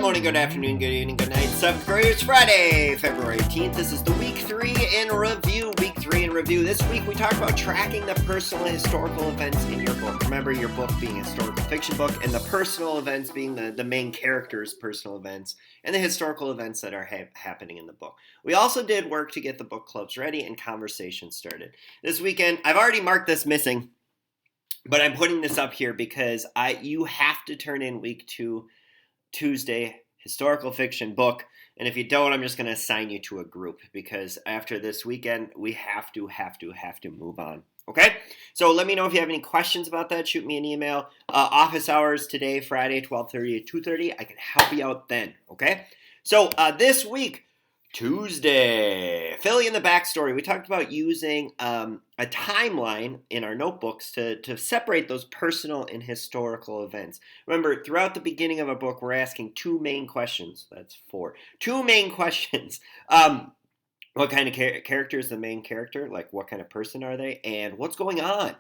morning, good afternoon, good evening, good night. 7th grade, it's Friday, February 18th. This is the Week 3 in Review. This week we talked about tracking the personal and historical events in your book. Remember, your book being a historical fiction book, and the personal events being the main character's personal events, and the historical events that are happening in the book. We also did work to get the book clubs ready and conversations started. This weekend, I've already marked this missing, but I'm putting this up here because you have to turn in Week 2 Tuesday historical fiction book, and if you don't, I'm just going to assign you to a group because after this weekend we have to move on. Okay, so let me know if you have any questions about that. Shoot me an email. Office hours today, Friday, 12:30 to 2:30. I can help you out then. Okay, so this week, Tuesday, filling in the backstory. We talked about using a timeline in our notebooks to separate those personal and historical events. Remember, throughout the beginning of a book, we're asking two main questions. That's 4. 2 main questions. What kind of character is the main character? Like, what kind of person are they? And what's going on?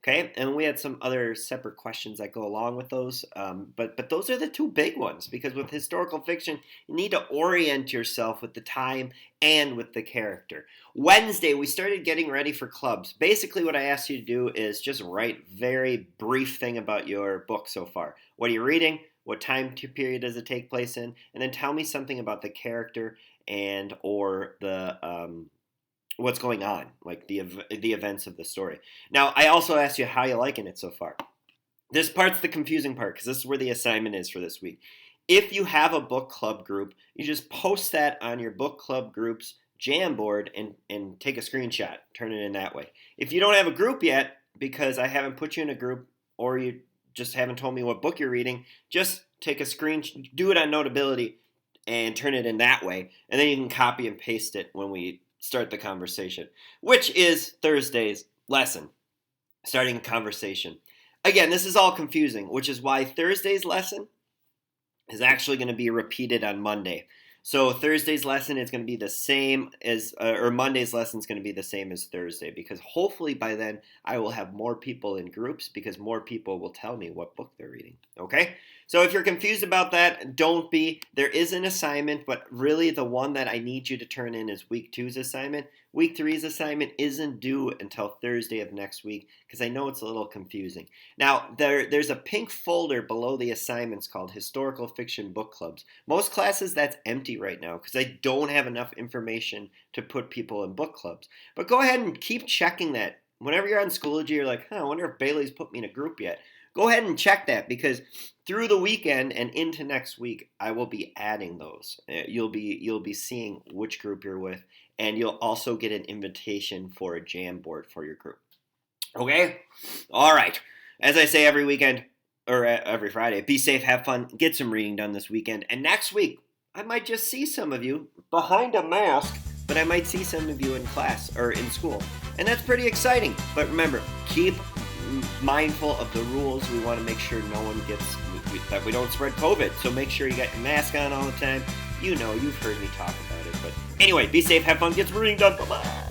Okay, and we had some other separate questions that go along with those, but those are the 2 big ones, because with historical fiction, you need to orient yourself with the time and with the character. Wednesday, we started getting ready for clubs. Basically, what I asked you to do is just write very brief thing about your book so far. What are you reading? What time period does it take place in? And then tell me something about the character and or the what's going on, like the events of the story. Now, I also asked you how you liking it so far. This part's the confusing part because this is where the assignment is for this week. If you have a book club group, you just post that on your book club group's Jamboard and take a screenshot, turn it in that way. If you don't have a group yet, because I haven't put you in a group or you just haven't told me what book you're reading, just take a screenshot, do it on Notability and turn it in that way, and then you can copy and paste it when we start the conversation, which is Thursday's lesson, starting a conversation. Again, this is all confusing, which is why Thursday's lesson is actually going to be repeated on Monday. So Thursday's lesson is going to be the same as, or Monday's lesson is going to be the same as Thursday, because hopefully by then I will have more people in groups because more people will tell me what book they're reading. Okay? So if you're confused about that, don't be. There is an assignment, but really the one that I need you to turn in is Week 2's assignment. Week 3's assignment isn't due until Thursday of next week because I know it's a little confusing. Now, there's a pink folder below the assignments called Historical Fiction Book Clubs. Most classes, that's empty right now because I don't have enough information to put people in book clubs. But go ahead and keep checking that. Whenever you're on Schoology, you're like, I wonder if Bailey's put me in a group yet. Go ahead and check that because through the weekend and into next week, I will be adding those. You'll be seeing which group you're with, and you'll also get an invitation for a Jamboard for your group. Okay? All right. As I say every weekend, or every Friday, be safe, have fun, get some reading done this weekend. And next week, I might just see some of you behind a mask, but I might see some of you in class or in school. And that's pretty exciting. But remember, keep mindful of the rules. We want to make sure no one gets, that we don't spread COVID. So make sure you got your mask on all the time. You know, you've heard me talk about it. But anyway, be safe, have fun, get some reading done. Bye-bye.